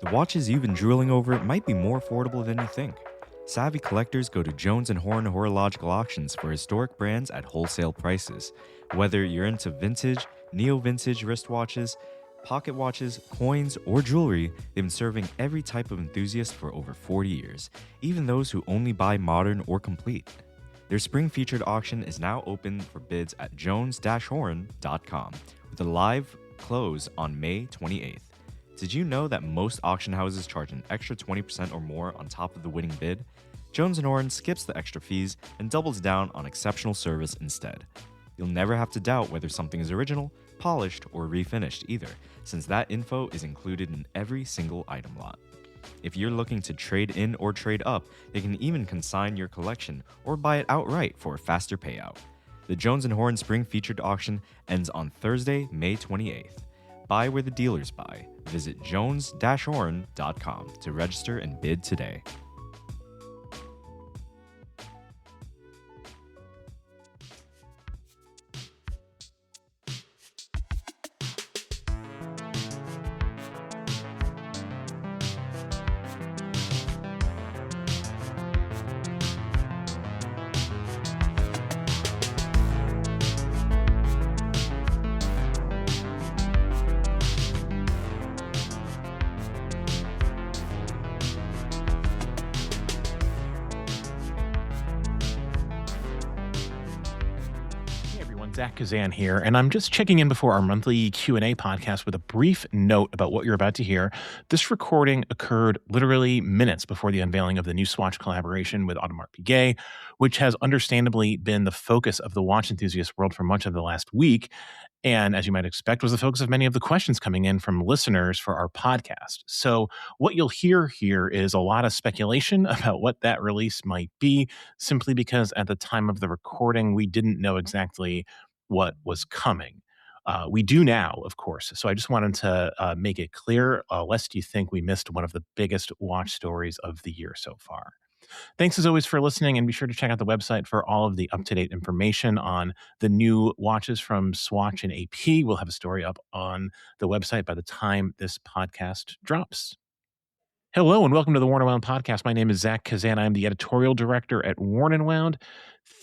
The watches you've been drooling over might be more affordable than you think. Savvy collectors go to Jones and Horn Horological Auctions for historic brands at wholesale prices. Whether you're into vintage, neo-vintage wristwatches, pocket watches, coins, or jewelry, they've been serving every type of enthusiast for over 40 years, even those who only buy modern or complete. Their spring featured auction is now open for bids at jones-horn.com with a live close on May 28th. Did you know that most auction houses charge an extra 20% or more on top of the winning bid? Jones & Horn skips the extra fees and doubles down on exceptional service instead. You'll never have to doubt whether something is original, polished, or refinished either, since that info is included in every single item lot. If you're looking to trade in or trade up, they can even consign your collection or buy it outright for a faster payout. The Jones & Horn Spring Featured Auction ends on Thursday, May 28th. Buy where the dealers buy. Visit jones-horn.com to register and bid today. Zach Kazan here, and I'm just checking in before our monthly Q&A podcast with a brief note about what you're about to hear. This recording occurred literally minutes before the unveiling of the new Swatch collaboration with Audemars Piguet, which has understandably been the focus of the watch enthusiast world for much of the last week, and as you might expect, was the focus of many of the questions coming in from listeners for our podcast. So what you'll hear here is a lot of speculation about what that release might be, simply because at the time of the recording, we didn't know exactly what was coming. We do now, of course. So I just wanted to make it clear, lest you think we missed one of the biggest watch stories of the year so far. Thanks as always for listening, and be sure to check out the website for all of the up-to-date information on the new watches from Swatch and AP. We'll have a story up on the website by the time this podcast drops. Hello and welcome to the Worn and Wound podcast. My name is Zach Kazan. I'm the editorial director at Worn and Wound.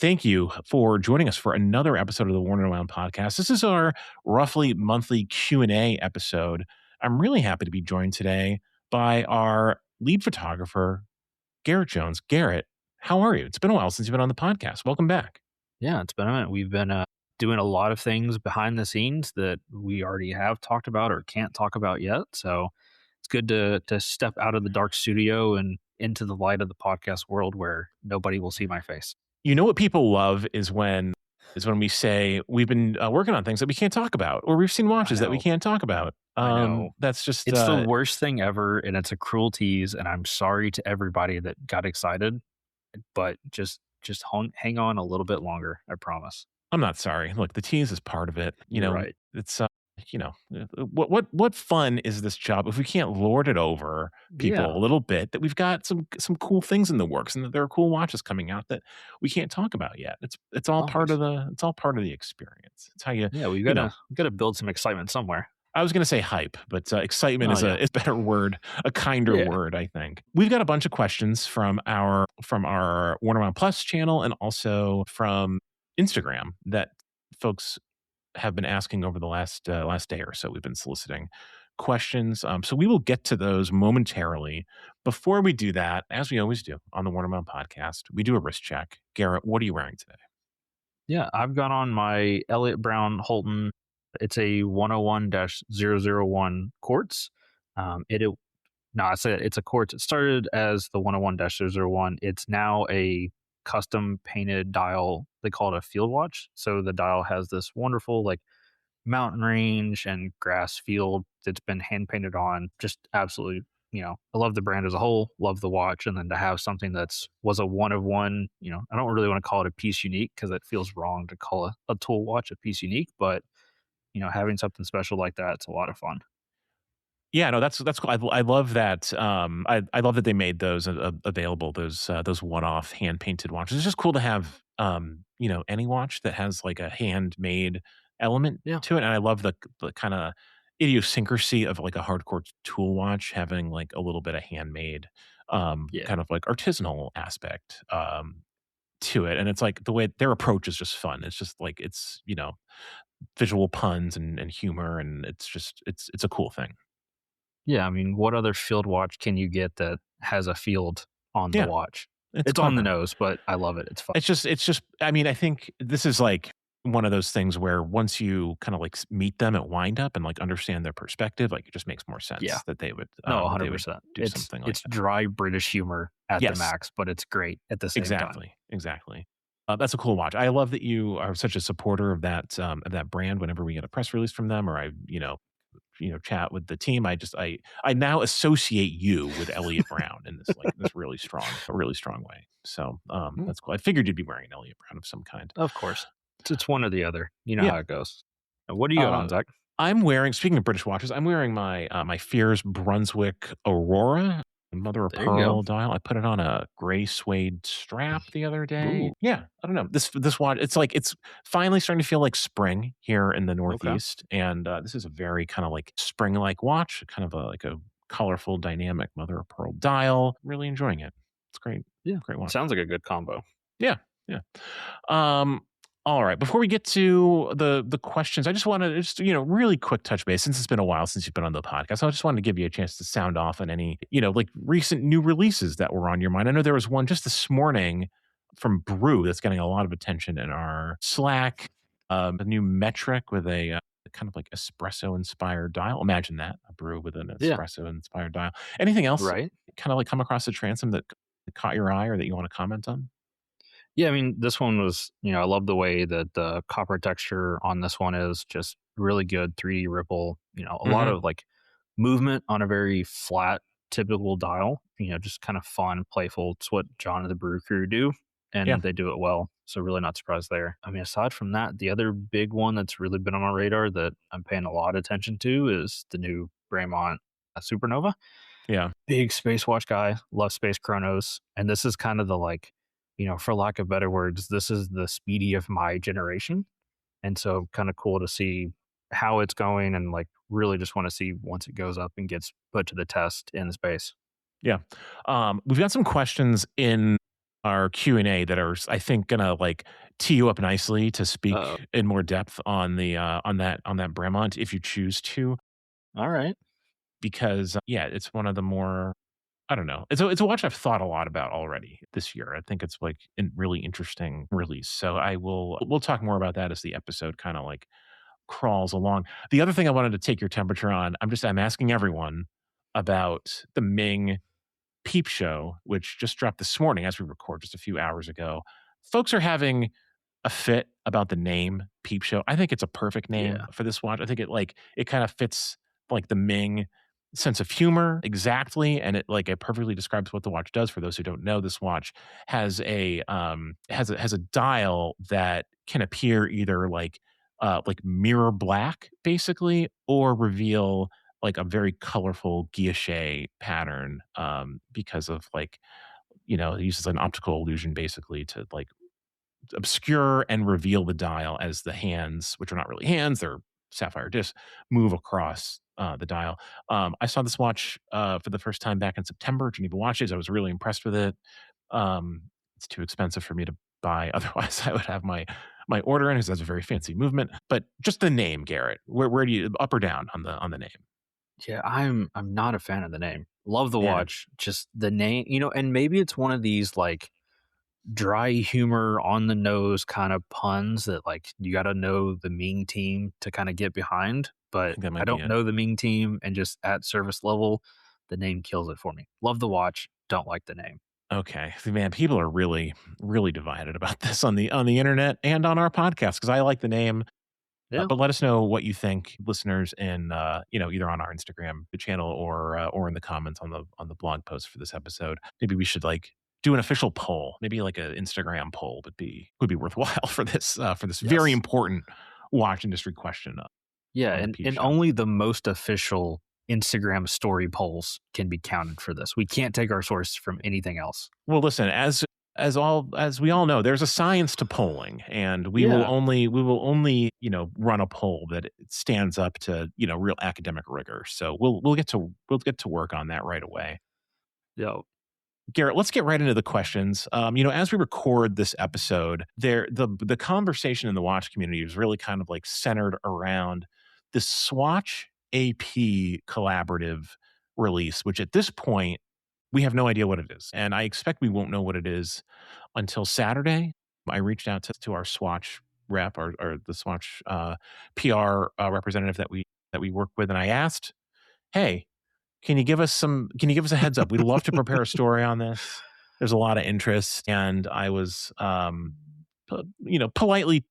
Thank you for joining us for another episode of the Worn and Wound podcast. This is our roughly monthly Q&A episode. I'm really happy to be joined today by our lead photographer, Garrett Jones. Garrett, how are you? It's been a while since you've been on the podcast. Welcome back. Yeah, it's been a minute. We've been doing a lot of things behind the scenes that we already have talked about or can't talk about yet. So it's good to step out of the dark studio and into the light of the podcast world where nobody will see my face. You know what people love is when we say we've been working on things that we can't talk about, or we've seen watches that we can't talk about. I know. That's just It's the worst thing ever, and it's a cruel tease, and I'm sorry to everybody that got excited, but just hang on a little bit longer, I promise. I'm not sorry. Look, the tease is part of it. You know, Right. it's what fun is this job if we can't lord it over people Yeah. a little bit, that we've got some cool things in the works and that there are cool watches coming out that we can't talk about yet. It's all part of the experience. It's how you Yeah, you know. we gotta build some excitement somewhere. I was going to say hype, but excitement is Yeah. a better word, a kinder Yeah. word, I think. We've got a bunch of questions from our Warner Round Plus channel and also from Instagram that folks have been asking over the last day or so. We've been soliciting questions, so we will get to those momentarily. Before we do that, as we always do on the Warner Round podcast, we do a wrist check. Garrett, what are you wearing today? Yeah, I've got on my Elliott Brown Holton. It's a 101-001 quartz. I said it's a quartz. It started as the 101-001. It's now a custom painted dial. They call it a field watch. So the dial has this wonderful like mountain range and grass field that's been hand painted on. Just absolutely, I love the brand as a whole, love the watch. And then to have something was a one of one, I don't really want to call it a piece unique because it feels wrong to call a tool watch a piece unique, but having something special like that, it's a lot of fun. Yeah, no, that's cool. I love that. I love that they made those available. Those one-off hand-painted watches. It's just cool to have any watch that has like a handmade element Yeah. to it. And I love the kind of idiosyncrasy of like a hardcore tool watch having like a little bit of handmade, Yeah. kind of like artisanal aspect to it. And it's like the way their approach is just fun. It's just like it's, visual puns and humor, and it's just it's a cool thing. Yeah, I mean, what other field watch can you get that has a field on the Yeah, watch? it's It's on the clever. nose, but I love it. It's fun. It's just I mean, I think this is like one of those things where once you kind of like meet them at wind up and like understand their perspective, like it just makes more Yeah. sense No, that they would 100%. do It's something like it's that. dry British humor at the Yes, max, but it's great at the same time. exactly. That's a cool watch. I love that you are such a supporter of that brand. Whenever we get a press release from them, or I, chat with the team, I now associate you with Elliot Brown in this like this really strong way. So Mm, that's cool. I figured you'd be wearing an Elliot Brown of some kind. of course. It's one or the other. You know Yeah. how it goes. What do you got Uh, on, Zach? I'm wearing. Speaking of British watches, I'm wearing my Fears Brunswick Aurora, mother of There you go. pearl dial. I put it on a gray suede strap the other day. Ooh, Yeah, I don't know. This watch, it's like it's finally starting to feel like spring here in the okay. Northeast, and this is a very kind of like spring-like watch, kind of like a colorful, dynamic mother of pearl dial. Really enjoying it. It's great, Yeah. great watch. Sounds like a good combo. Yeah, yeah. Um, all right. Before we get to the questions, I just want to just really quick touch base since it's been a while since you've been on the podcast. I just wanted to give you a chance to sound off on any like recent new releases that were on your mind. I know there was one just this morning from Brew that's getting a lot of attention in our Slack. A new metric with a kind of like espresso inspired dial. Imagine that, a brew with an Yeah. espresso inspired dial. Anything else Right. kind of like come across the transom that caught your eye or that you want to comment on? Yeah, I mean, this one was, I love the way that the copper texture on this one is just really good 3D ripple, a lot Hmm. of like movement on a very flat, typical dial, just kind of fun, playful. It's what John and the Brew Crew do, Yeah. and they do it well. So, really not surprised there. I mean, aside from that, the other big one that's really been on my radar that I'm paying a lot of attention to is the new Braemont Supernova. Yeah. Big space watch guy, love space chronos. And this is kind of the like, for lack of better words, this is the speedy of my generation. And so kind of cool to see how it's going and like really just want to see once it goes up and gets put to the test in space. Yeah. We've got some questions in our Q&A that are, I think, gonna like tee you up nicely to Uh-oh. speak in more depth on the on that Bremont if you choose to, All right. because yeah, it's one of the more, I don't know. It's a watch I've thought a lot about already this year. I think it's like a really interesting release. So we'll talk more about that as the episode kind of like crawls along. The other thing I wanted to take your temperature on, I'm asking everyone about the Ming Peep Show, which just dropped this morning as we record just a few hours ago. Folks are having a fit about the name Peep Show. I think it's a perfect name Yeah. for this watch. I think it kind of fits like the Ming sense of humor exactly, and it perfectly describes what the watch does. For those who don't know, this watch has a dial that can appear either like mirror black basically, or reveal like a very colorful guilloche pattern, because of like it uses an optical illusion basically to like obscure and reveal the dial as the hands, which are not really hands, they're sapphire discs, move across the dial. I saw this watch for the first time back in September at Geneva Watches. I was really impressed with it. It's too expensive for me to buy. Otherwise, I would have my order in because that's a very fancy movement. But just the name, Garrett. Where do you up or down on the name? Yeah, I'm not a fan of the name. Love the Yeah, watch. Just the name, and maybe it's one of these like dry humor on the nose kind of puns that like you got to know the Ming team to kind of get behind, I but think that I might be don't it. know the Ming team and just at service level, the name kills it for me. Love the watch, don't like the name. Okay, see, man, people are really, really divided about this on the internet and on our podcast because I like the name. Yeah. But let us know what you think, listeners, in either on our Instagram channel or in the comments on the blog post for this episode. Maybe we should like do an official poll. Maybe like an Instagram poll would be worthwhile for this very Yes. important watch industry question Yeah, on the and Peep and Show. only the most official Instagram story polls can be counted for this. We can't take our source from anything else. Well, listen, as as we all know, there's a science to polling, and Yeah. we will only run a poll that it stands up to real academic rigor. So we'll get to work on that right away. Yeah. Garrett, let's get right into the questions. As we record this episode, the conversation in the watch community is really kind of like centered around the Swatch AP collaborative release, which at this point we have no idea what it is, and I expect we won't know what it is until Saturday. I reached out to our Swatch rep, or the Swatch PR representative that we work with, and I asked, "Hey, can you give us a heads up? We'd love to prepare a story on this. There's a lot of interest." And I was, politely,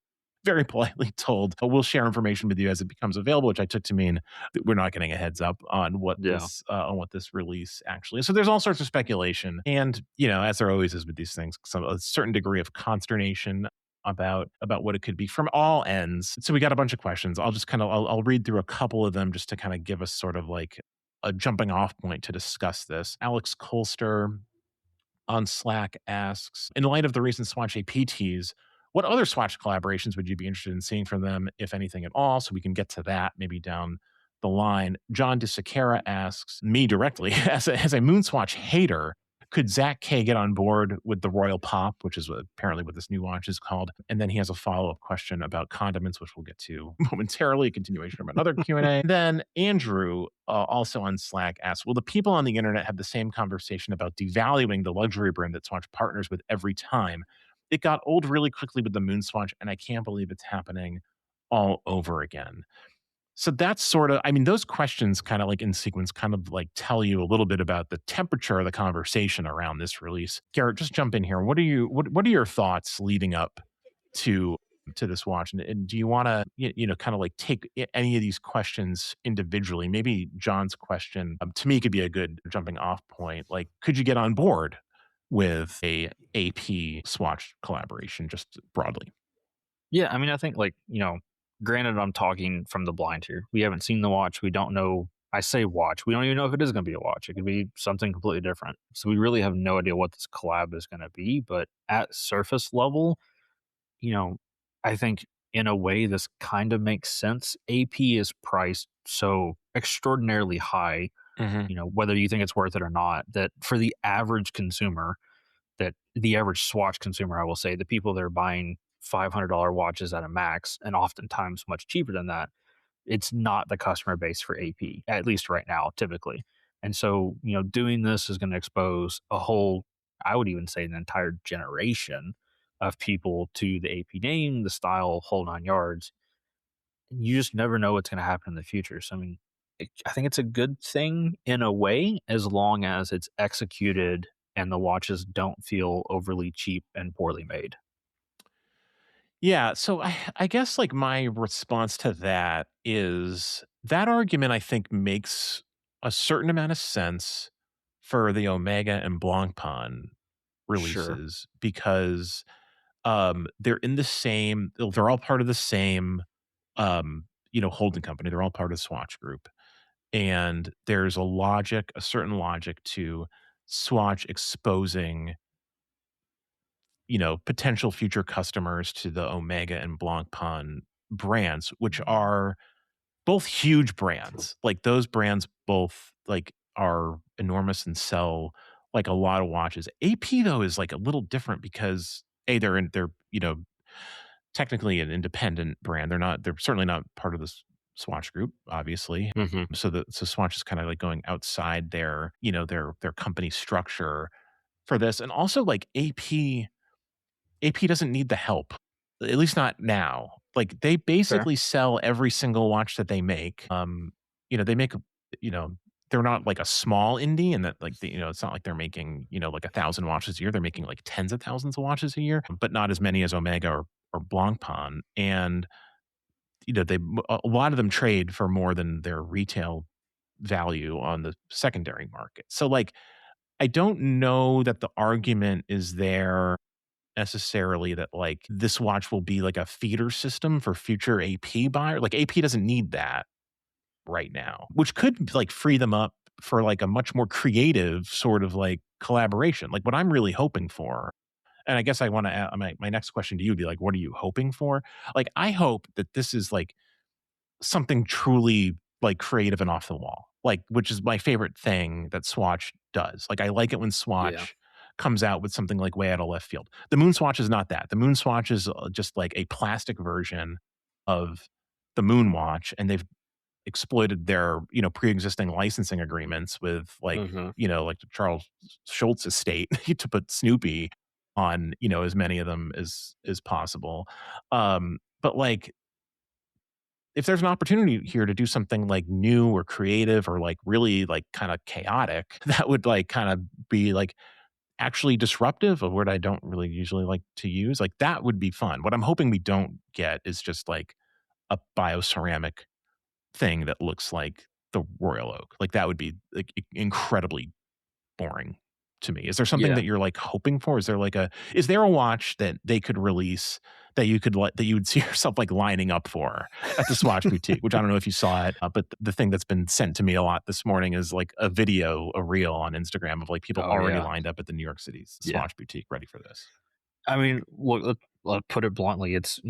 very politely told, "Oh, we'll share information with you as it becomes available," which I took to mean that we're not getting a heads up Yeah. on what this release actually is. So there's all sorts of speculation, and as there always is with these things, a certain degree of consternation about what it could be from all ends. So we got a bunch of questions. I'll read through a couple of them just to kind of give us sort of like a jumping off point to discuss this. Alex Colster on Slack asks, in light of the recent Swatch APTs, what other Swatch collaborations would you be interested in seeing from them, if anything at all? So we can get to that maybe down the line. John DeSiqueira asks me directly, as a Moonswatch hater, could Zach K get on board with the Royal Pop, which is apparently what this new watch is called? And then he has a follow-up question about condiments, which we'll get to momentarily, a continuation of another Q&A. Then Andrew, also on Slack, asks, will the people on the internet have the same conversation about devaluing the luxury brand that Swatch partners with every time? It got old really quickly with the Moonswatch, and I can't believe it's happening all over again. So that's sort of, I mean, those questions kind of like in sequence kind of like tell you a little bit about the temperature of the conversation around this release. Garrett, just jump in here. What are your thoughts leading up to this watch? And do you want to kind of like take any of these questions individually? Maybe John's question to me could be a good jumping off point. Like, could you get on board with a AP Swatch collaboration just broadly? Yeah, I mean, I think granted, I'm talking from the blind here. We haven't seen the watch. We don't know. I say watch. We don't even know if it is going to be a watch. It could be something completely different. So we really have no idea what this collab is going to be. But at surface level, you know, I think in a way this kind of makes sense. AP is priced so extraordinarily high, Hmm. whether you think it's worth it or not, that for the average consumer, that the average Swatch consumer, I will say, the people that are buying $500 watches at a max, and oftentimes much cheaper than that, it's not the customer base for AP, at least right now, typically. And so, doing this is going to expose a whole, I would even say, an entire generation of people to the AP name, the style, whole 9 yards. You just never know what's going to happen in the future. So, I mean, I think it's a good thing in a way, as long as it's executed and the watches don't feel overly cheap and poorly made. Yeah, so I guess like my response to that is that argument I think makes a certain amount of sense for the Omega and Blancpain Sure. releases because they're in the same, they're all part of the same holding company. They're all part of the Swatch Group. And there's a certain logic to Swatch exposing potential future customers to the Omega and Blancpain brands, which are both huge brands. Like those brands both like are enormous and sell like a lot of watches. AP though is like a little different because they're technically an independent brand. They're certainly not part of this Swatch group, obviously. Hmm. So Swatch is kind of like going outside their company structure for this. And also like AP doesn't need the help, at least not now. Like they Fair. basically sell every single watch that they make. They make, you know, they're not like a small indie and that like it's not like they're making, like 1,000 watches a year. They're making like tens of thousands of watches a year, but not as many as Omega or Blancpain. And, a lot of them trade for more than their retail value on the secondary market. So like, I don't know that the argument is there necessarily that like this watch will be like a feeder system for future AP buyer. Like AP doesn't need that right now, which could like free them up for like a much more creative sort of like collaboration. Like what I'm really hoping for, And I guess I want to, my next question to you would be like, what are you hoping for? Like, I hope that this is like something truly like creative and off the wall, like, which is my favorite thing that Swatch does. Like, I like it when Yeah. Swatch comes out with something like way out of left field. The Moon Swatch is not that. The Moon Swatch is just like a plastic version of the Moon Watch, and they've exploited their, pre-existing licensing agreements with like, Hmm. like the Charles Schultz estate to put Snoopy on, as many of them as possible. But like, if there's an opportunity here to do something like new or creative or like really like kind of chaotic, that would like kind of be like actually disruptive, a word I don't really usually like to use, like that would be fun. What I'm hoping we don't get is just like a bioceramic thing that looks like the Royal Oak. Like that would be like incredibly boring to me. Is there something Yeah. that you're like hoping for? Is there a watch that they could release that you would see yourself like lining up for at the Swatch boutique? Which I don't know if you saw it, but the thing that's been sent to me a lot this morning is like a reel on Instagram of like people Oh already yeah. lined up at the New York City's Yeah. Swatch boutique ready for this. I mean, look, let put it bluntly, it's,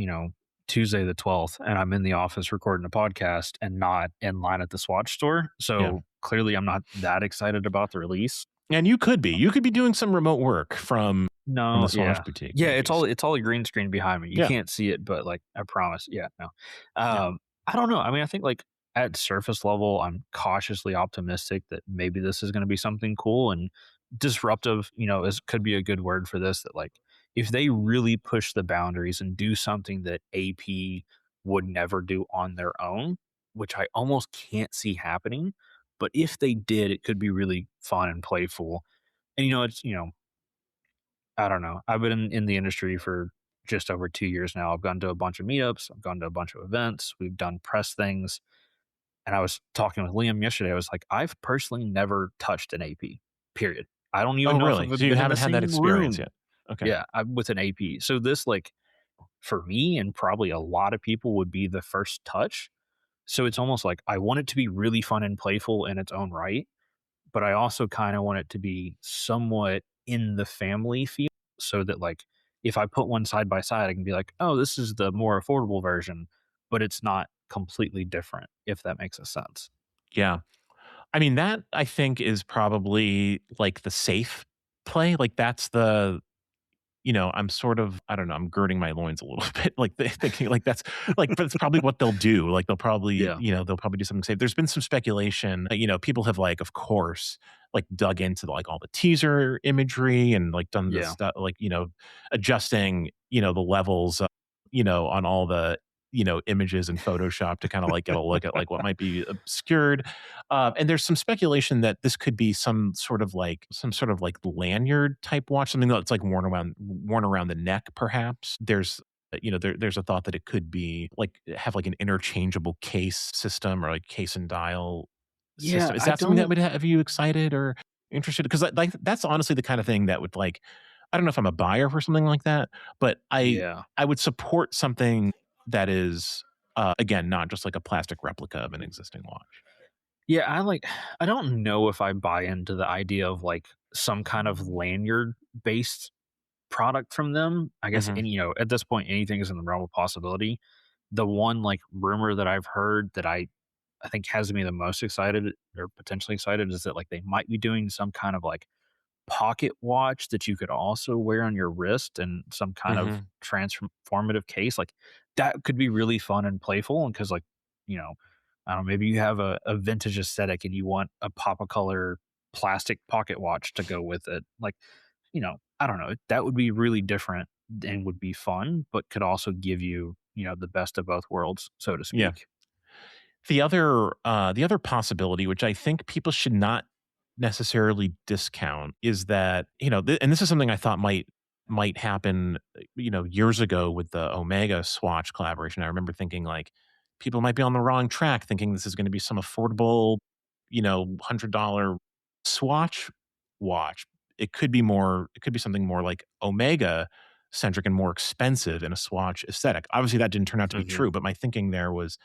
Tuesday the 12th, and I'm in the office recording a podcast and not in line at the Swatch store. Yeah. So clearly I'm not that excited about the release. And you could be doing some remote work from the No, Swatch yeah. boutique, Yeah, maybe. it's all a green screen behind me. You Yeah. can't see it, but like I promise. Yeah, no. Yeah. I don't know. I mean, I think like at surface level, I'm cautiously optimistic that maybe this is going to be something cool and disruptive, is could be a good word for this, that like if they really push the boundaries and do something that AP would never do on their own, which I almost can't see happening, but if they did, it could be really fun and playful. And it's I don't know. I've been in the industry for just over 2 years now. I've gone to a bunch of meetups. I've gone to a bunch of events. We've done press things. And I was talking with Liam yesterday. I was like, I've personally never touched an AP, period. I don't even Oh, know if really? So I've you been in the haven't had that same experience room. yet? Okay. Yeah, with an AP. So this, like, for me and probably a lot of people would be the first touch. So it's almost like I want it to be really fun and playful in its own right, but I also kind of want it to be somewhat in the family feel, so that like if I put one side by side, I can be like, oh, this is the more affordable version, but it's not completely different, if that makes a sense. Yeah. I mean, that I think is probably like the safe play. Like that's I'm sort of, I don't know, I'm girding my loins a little bit, like thinking like that's like, but it's probably what they'll do. Like Yeah. they'll probably do something safe. There's been some speculation, people have like, of course, like dug into like all the teaser imagery and like done this Yeah. stuff, like, adjusting, the levels, on all the, images in Photoshop to kind of like get a look at like what might be obscured. And there's some speculation that this could be some sort of like lanyard type watch, something that's like worn around the neck, perhaps. There's a thought that it could be like have like an interchangeable case system or like case and dial Yeah. system. Is I that something that don't. would have you excited or interested? Because like that's honestly the kind of thing that would like, I don't know if I'm a buyer for something like that, but I Yeah. I would support something that is again not just like a plastic replica of an existing watch. Yeah. I don't know if I buy into the idea of like some kind of lanyard based product from them. I guess, Hmm. and at this point, anything is in the realm of possibility. The one like rumor that I've heard that I think has me the most excited or potentially excited is that like they might be doing some kind of like pocket watch that you could also wear on your wrist and some kind of Hmm. transformative case. Like that could be really fun and playful. And because like, you know, I don't know, maybe you have a vintage aesthetic and you want a pop of color plastic pocket watch to go with it. Like, I don't know. That would be really different and would be fun, but could also give you, the best of both worlds, so to Yeah. speak. The other possibility, which I think people should not necessarily discount, is that and this is something I thought might happen, years ago with the Omega Swatch collaboration. I remember thinking like people might be on the wrong track, thinking this is going to be some affordable, $100 Swatch watch. It could be more. It could be something more like Omega centric and more expensive in a Swatch aesthetic. Obviously, that didn't turn out to be Hmm. true, but my thinking there was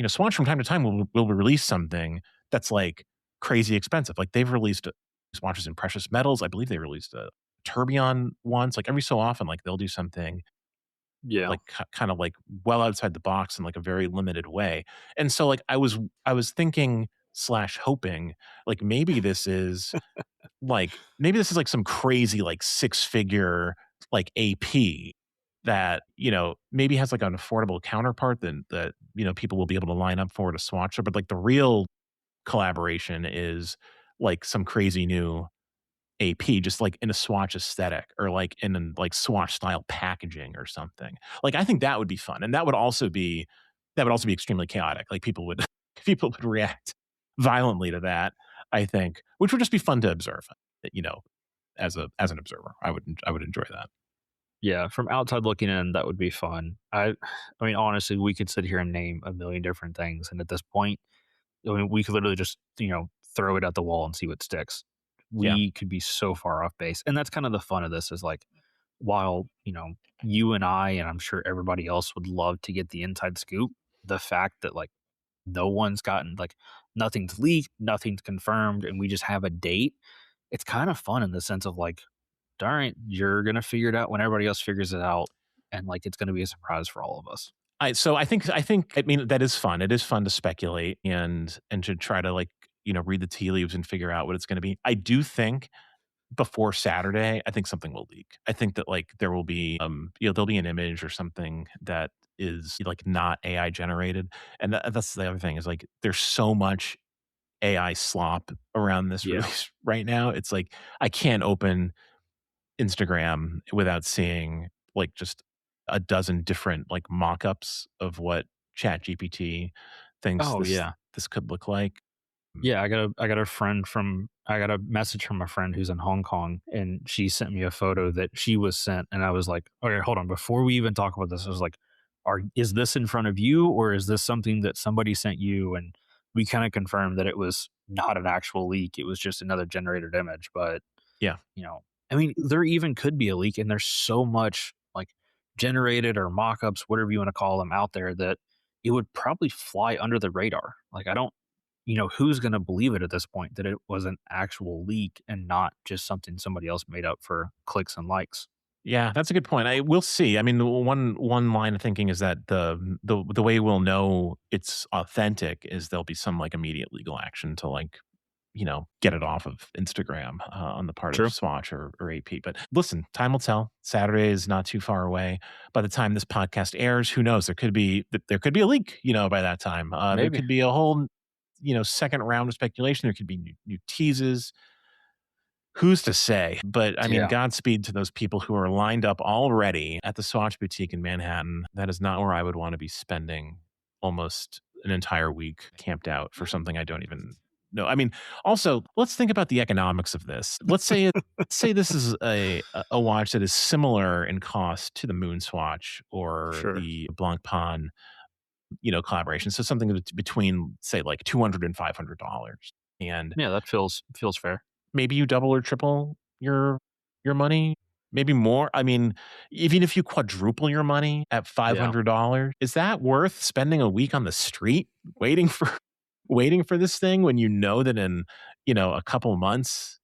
Swatch from time to time will release something that's like crazy expensive. Like they've released Swatches in precious metals. I believe they released a tourbillon ones. Like every so often, like they'll do something Yeah. like kind of like well outside the box in like a very limited way. And so like I was thinking slash hoping like maybe this is like some crazy like six-figure like AP that, maybe has like an affordable counterpart that, people will be able to line up for to swatch it. But like the real collaboration is like some crazy new AP, just like in a Swatch aesthetic or like in like Swatch style packaging or something. Like I think that would be fun. And that would also be extremely chaotic. Like people would people would react violently to that, I think, which would just be fun to observe, you know, as an observer. I would enjoy that. Yeah, from outside looking in, that would be fun. I mean, honestly, we could sit here and name a million different things, and at this point, I mean, we could literally just, throw it at the wall and see what sticks. Yeah. We could be so far off base. And that's kind of the fun of this is like, while, you and I, and I'm sure everybody else would love to get the inside scoop, the fact that like no one's gotten like nothing's leaked, nothing's confirmed, and we just have a date, it's kind of fun in the sense of like, all right, you're going to figure it out when everybody else figures it out. And like, it's going to be a surprise for all of us. I mean that is fun. It is fun to speculate and to try to like, read the tea leaves and figure out what it's going to be. I do think before Saturday, I think something will leak. I think that like there will be there'll be an image or something that is like not AI generated. And that's the other thing is like there's so much AI slop around this Yeah. release right now. It's like I can't open Instagram without seeing like just a dozen different like mock-ups of what ChatGPT thinks Oh, this yeah. this could look like. Yeah, I got a message from a friend who's in Hong Kong, and she sent me a photo that she was sent, and I was like, "Okay, hold on, before we even talk about this," I was like, is this in front of you, or is this something that somebody sent you?" And we kinda confirmed that it was not an actual leak, it was just another generated image, but, Yeah. you know I mean, there even could be a leak, and there's so much, like, generated or mock-ups, whatever you wanna call them, out there that it would probably fly under the radar. Like, I don't who's going to believe it at this point that it was an actual leak and not just something somebody else made up for clicks and likes? Yeah, that's a good point. I will see. I mean, the one line of thinking is that the way we'll know it's authentic is there'll be some like immediate legal action to like get it off of Instagram on the part of True. Swatch or AP. But listen, time will tell. Saturday is not too far away. By the time this podcast airs, who knows? There could be a leak. By that time, there Maybe. could be a whole second round of speculation. There could be new teases. Who's to say? But I mean, Yeah. Godspeed to those people who are lined up already at the Swatch Boutique in Manhattan. That is not where I would want to be spending almost an entire week camped out for something I don't even know. I mean, also, let's think about the economics of this. Let's say this is a watch that is similar in cost to the Moon Swatch or Sure. the Blancpain, collaboration. So something between say like $200 and $500. And Yeah, that feels fair. maybe you double or triple your money, maybe more. I mean, even if you quadruple your money at Yeah. $500, is that worth spending a week on the street waiting for waiting for this thing when you know that in, a couple months,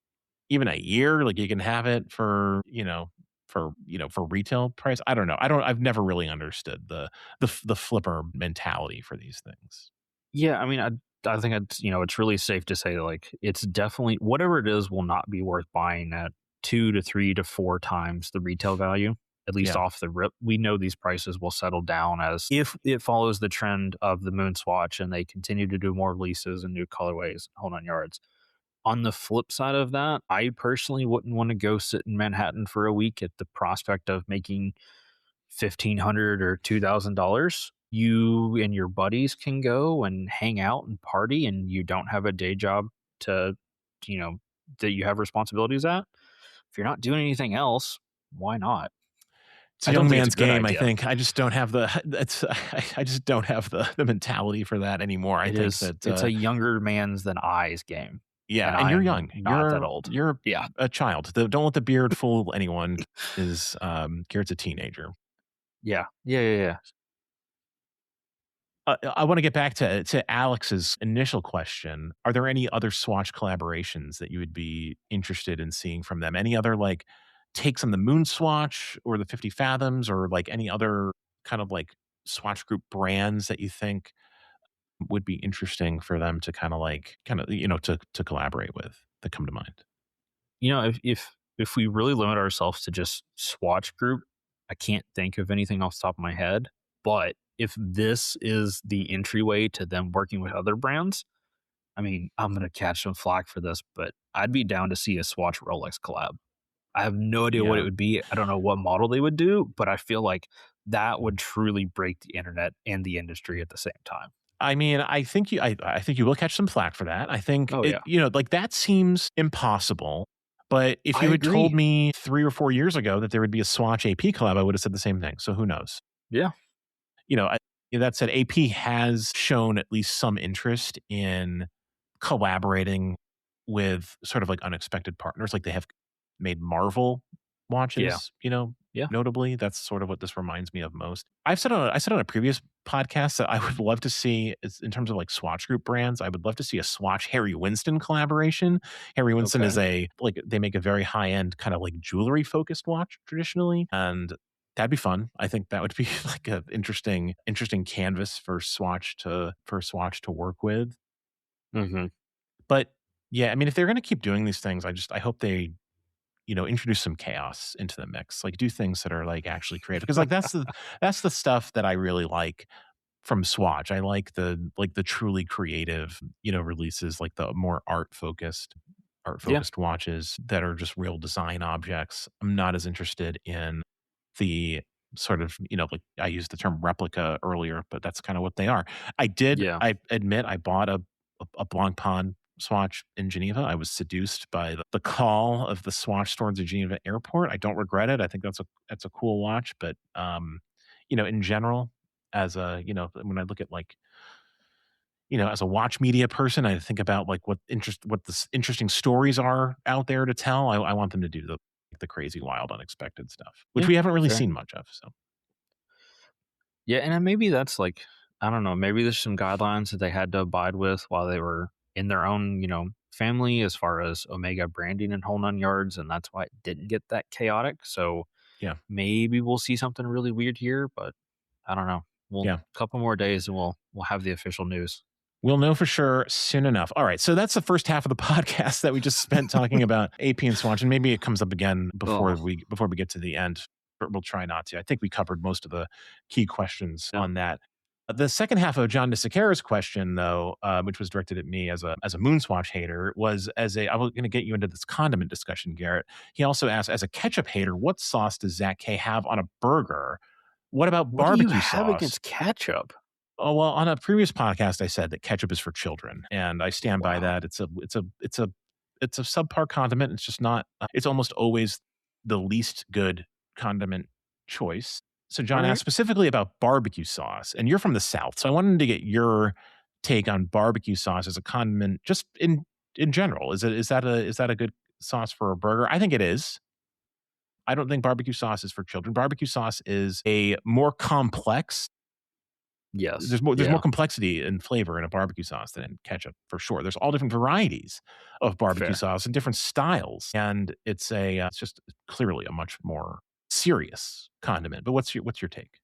even a year, like you can have it for retail price? I don't know. I've never really understood the flipper mentality for these things. Yeah, I mean, I think it's really safe to say like it's definitely whatever it is will not be worth buying at 2 to 3 to 4 times the retail value. At least Yeah. off the rip, we know these prices will settle down as if it follows the trend of the Moon Swatch and they continue to do more releases and new colorways, whole 9 yards. On the flip side of that, I personally wouldn't want to go sit in Manhattan for a week at the prospect of making 1,500 or $2,000. You and your buddies can go and hang out and party, and you don't have a day job to, you know, that you have responsibilities at. If you're not doing anything else, why not? It's a I don't young think it's a man's good game, I idea. think. I just don't have the it's I just don't have the mentality for that anymore. I It think is. that It's a younger man's than I's game, yeah, and and you're I'm young. not that You're old. you're Yeah, a child. Don't let the beard fool anyone. Is Garrett's a teenager. yeah, yeah, yeah, yeah. I want to get back to Alex's initial question. Are there any other Swatch collaborations that you would be interested in seeing from them? Any other like takes on the Moon Swatch or the 50 Fathoms or like any other kind of like Swatch Group brands that you think would be interesting for them to kind of to collaborate with that come to mind? If we really limit ourselves to just Swatch Group, I can't think of anything off the top of my head. But if this is the entryway to them working with other brands, I mean, I'm gonna catch some flack for this, but I'd be down to see a Swatch Rolex collab. I have no idea what it Yeah. would be. I don't know what model they would do, but I feel like that would truly break the internet and the industry at the same time. I mean, I think you will catch some flack for that. I think Oh it yeah, like that seems impossible. But if I you had told agree. me 3 or 4 years ago that there would be a Swatch AP collab, I would have said the same thing. So who knows? Yeah, You know, I, that said, AP has shown at least some interest in collaborating with sort of like unexpected partners. Like they have made Marvel yeah, watches, yeah, notably. That's sort of what this reminds me of most. I said on a previous podcast that I would love to see in terms of like Swatch Group brands, I would love to see a Swatch Harry Winston collaboration. Harry Winston is okay. they make a very high end kind of like jewelry focused watch traditionally. And that'd be fun. I think that would be like an interesting canvas for Swatch to work with. Hmm. But yeah, I mean, if they're going to keep doing these things, I hope they introduce some chaos into the mix. Like do things that are like actually creative because like that's the stuff that I really like from Swatch. I like the truly creative, releases, like the more art Yeah, focused watches that are just real design objects. I'm not as interested in the sort of, like I used the term replica earlier, but that's kind of what they are. yeah. I admit I bought a Blancpain Swatch in Geneva. I was seduced by the call of the Swatch store at the Geneva airport. I don't regret it. I think that's a cool watch, but in general, as a, when I look at like, as a watch media person, I think about like what the interesting stories are out there to tell. I want them to do the crazy, wild, unexpected stuff, which Yeah, we haven't really fair. seen much of. So Yeah, and then maybe that's like, I don't know, maybe there's some guidelines that they had to abide with while they were in their own, family as far as Omega branding and whole nine yards, and that's why it didn't get that chaotic. So yeah, maybe we'll see something really weird here, but I don't know. We'll yeah. couple more days and we'll have the official news. We'll know for sure soon enough. All right. So that's the first half of the podcast that we just spent talking about AP and Swatch. And maybe it comes up again Oh, before we get to the end. But we'll try not to. I think we covered most of the key questions yeah. on that. The second half of John DeSiqueira's question, though, which was directed at me as a Moon Swatch hater, was I was going to get you into this condiment discussion, Garrett. He also asked, as a ketchup hater, what sauce does Zach K have on a burger? What about What do you barbecue have sauce? against ketchup? Oh, well, on a previous podcast, I said that ketchup is for children, and I stand by Wow. that. It's a subpar condiment. It's just not. It's almost always the least good condiment choice. So, All John asked right. specifically about barbecue sauce, and you're from the South, so I wanted to get your take on barbecue sauce as a condiment, just in general. Is that a good sauce for a burger? I think it is. I don't think barbecue sauce is for children. Barbecue sauce is a more complex Yes. there's more Yeah. complexity and flavor in a barbecue sauce than in ketchup for sure. There's all different varieties of barbecue Fair. sauce and different styles, and it's just clearly a much more serious condiment. But what's your take?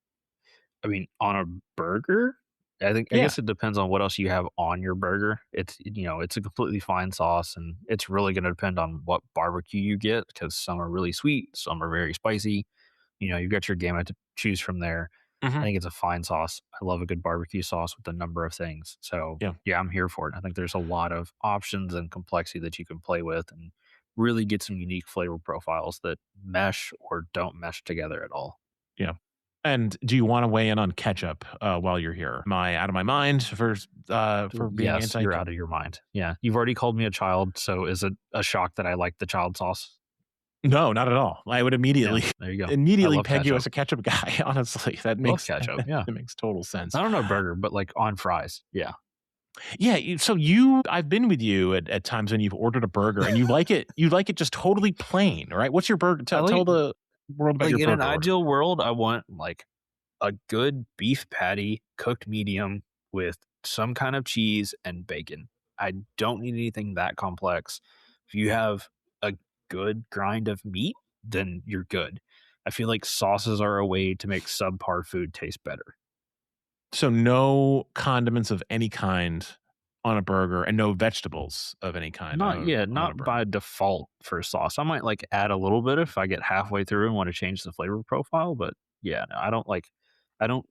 I mean, on a burger, I Yeah, guess it depends on what else you have on your burger. It's a completely fine sauce, and it's really going to depend on what barbecue you get because some are really sweet, some are very spicy. You've got your gamut to choose from there. I hmm think it's a fine sauce. I love a good barbecue sauce with a number of things. So yeah, yeah, I'm here for it. I think there's a lot of options and complexity that you can play with and really get some unique flavor profiles that mesh or don't mesh together at all. yeah. And do you want to weigh in on ketchup while you're here? Am I out of my mind for being Yes, anti? you're out of your mind. Yeah. You've already called me a child, so is it a shock that I like the child sauce? No, not at all. I would Yeah, immediately there you go. I immediately love peg you ketchup. as a ketchup guy. Honestly, Love ketchup. Yeah. that makes total sense. Not on a burger, but like on fries. Yeah. Yeah, I've been with you at times when you've ordered a burger and you like it just totally plain, right? What's your burger? I Tell like the world about like your in an burger order. ideal world, I want like a good beef patty cooked medium with some kind of cheese and bacon. I don't need anything that complex. If you have a good grind of meat, then you're good. I feel like sauces are a way to make subpar food taste better. So no condiments of any kind on a burger and no vegetables of any kind Not yeah, on a not burger. by default for sauce. I might like add a little bit if I get halfway through and want to change the flavor profile, but yeah, no, I don't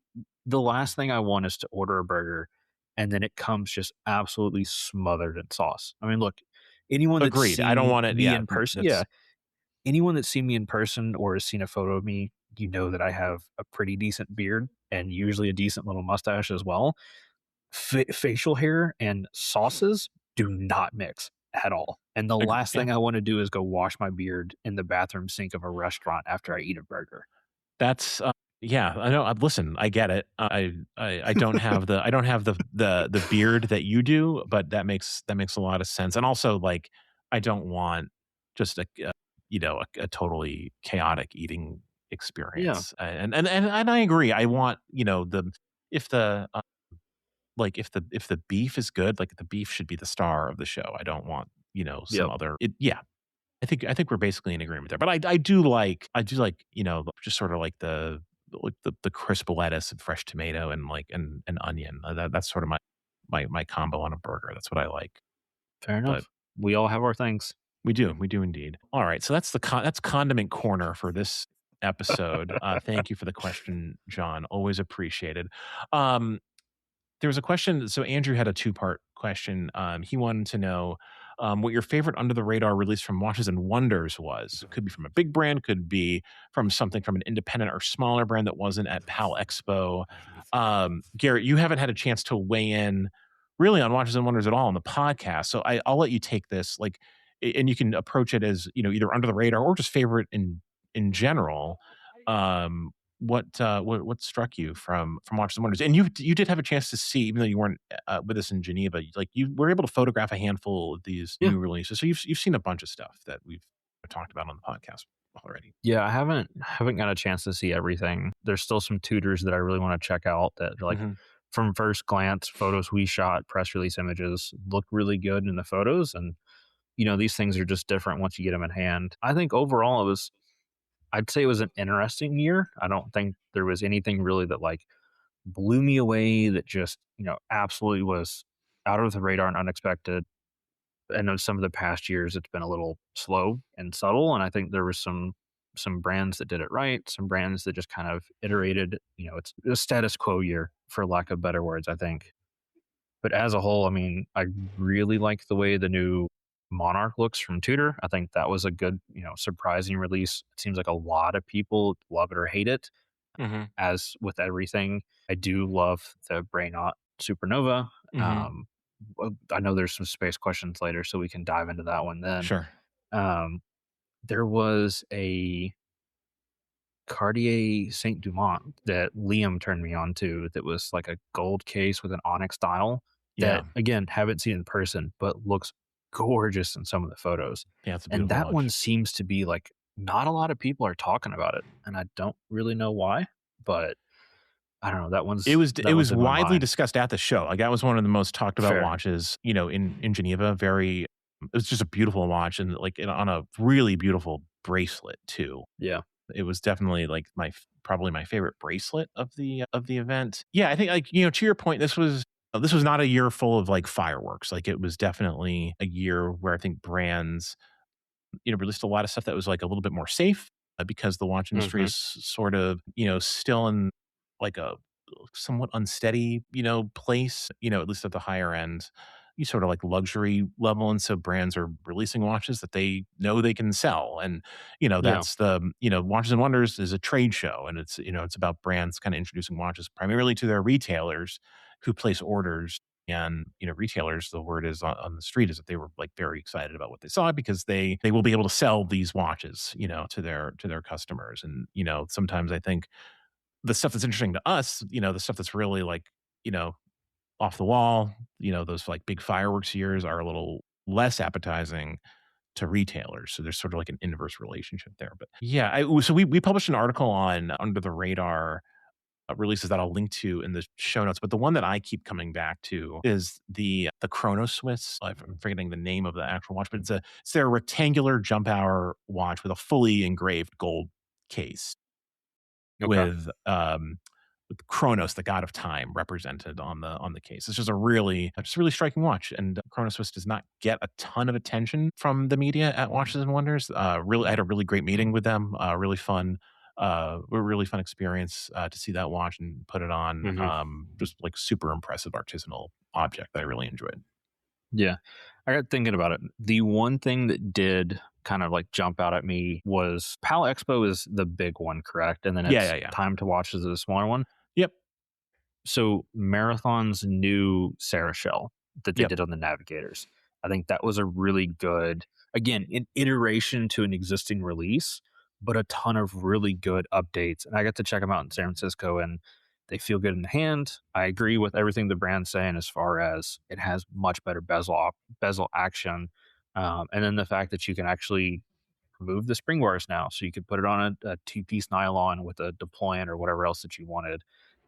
the last thing I want is to order a burger and then it comes just absolutely smothered in sauce. I mean, look, anyone that's Agreed. I don't seen want it. me Yeah, in person, yeah, that's anyone that's seen me in person or has seen a photo of me, you know that I have a pretty decent beard and usually a decent little mustache as well. Facial hair and sauces do not mix at all. And the last yeah. thing I want to do is go wash my beard in the bathroom sink of a restaurant after I eat a burger. That's yeah, I know. Listen, I get it. I don't have the the beard that you do, but that makes a lot of sense. And also, like, I don't want just a totally chaotic eating Yeah. experience. And I agree. I want the if the if the beef is good, like the beef should be the star of the show. I don't want some Yep. other. Yeah, I think we're basically in agreement there. But I do like just sort of like the crisp lettuce and fresh tomato and and onion. That's sort of my combo on a burger. That's what I like. Fair But enough. We all have our things. we do indeed. All right, so that's condiment corner for this episode. Thank you for the question, John. Always appreciated. Um, there was a question. So Andrew had a two-part question. He wanted to know what your favorite under the radar release from Watches and Wonders was. It could be from a big brand, could be from something from an independent or smaller brand that wasn't at PAL Expo. Garrett, you haven't had a chance to weigh in really on Watches and Wonders at all on the podcast, so I'll let you take this. And you can approach it as either under the radar or just favorite in general. Um, what struck you from Watches and Wonders? And you did have a chance to see, even though you weren't with us in Geneva, like you were able to photograph a handful of these Yeah. new releases. So you've seen a bunch of stuff that we've talked about on the podcast already. Yeah, I haven't got a chance to see everything. There's still some tutors that I really want to check out that like Mhm. from first glance, photos we shot, press release images look really good in the photos. And, these things are just different once you get them in hand. I think overall I'd say it was an interesting year. I don't think there was anything really that like blew me away that just, absolutely was out of the radar and unexpected. I know some of the past years it's been a little slow and subtle, and I think there was some brands that did it right, some brands that just kind of iterated. It's a status quo year for lack of better words, I think. But as a whole, I mean, I really like the way the new Monarch looks from Tudor. I think that was a good, surprising release. It seems like a lot of people love it or hate it. Mhm. As with everything, I do love the Brainot Supernova. Mhm. Um, I know there's some space questions later, so we can dive into that one then. Sure. Um, there was a Cartier Saint Dumont that Liam turned me on to that was like a gold case with an onyx dial that Yeah. again haven't seen in person but looks gorgeous in some of the photos. Yeah. It's a And beautiful that one watch. seems to be like not a lot of people are talking about it and I don't really know why, but I don't know, It that one's was in my widely mind. discussed at the show. Like that was one of the most talked about Fair. watches, in Geneva. It was just a beautiful watch and on a really beautiful bracelet too. Yeah. It was definitely like probably my favorite bracelet of the event. Yeah, I think to your point, this was not a year full of like fireworks. Like it was definitely a year where I think brands released a lot of stuff that was like a little bit more safe because the watch industry Hmm. is sort of still in like a somewhat unsteady place, at least at the higher end. You sort of like luxury level, and so brands are releasing watches that they know they can sell, and Yeah. that's the Watches and Wonders is a trade show, and it's about brands kind of introducing watches primarily to their retailers who place orders. And retailers, the word is on the street is that they were like very excited about what they saw because they will be able to sell these watches to their customers. And sometimes I think the stuff that's interesting to us, the stuff that's really like you know off the wall, those like big fireworks years are a little less appetizing to retailers. So there's sort of like an inverse relationship there. But yeah, so we published an article on Under the Radar releases that I'll link to in the show notes. But the one that I keep coming back to is the Chrono Swiss. I'm forgetting the name of the actual watch, but it's their rectangular jump hour watch with a fully engraved gold case Okay. with Chronos, the god of time, represented on the case. It's just a really striking watch, and Chrono Swiss does not get a ton of attention from the media at Watches and Wonders. Really, I had a really great meeting with them. A really fun experience to see that watch and put it on. Hmm. Just like super impressive artisanal object that I really enjoyed. Yeah. I got thinking about it. The one thing that did kind of like jump out at me was PAL Expo is the big one, correct? And then Yeah, it's yeah, yeah. Time to Watch is the smaller one. Yep, So Marathon's new Sarah shell that they yep, did on the Navigators, I think that was a really good, again, an iteration to an existing release, but a ton of really good updates. And I got to check them out in San Francisco, and they feel good in the hand. I agree with everything the brand's saying as far as it has much better bezel action, and then the fact that you can actually remove the spring bars now, so you could put it on a two-piece nylon with a deployant or whatever else that you wanted.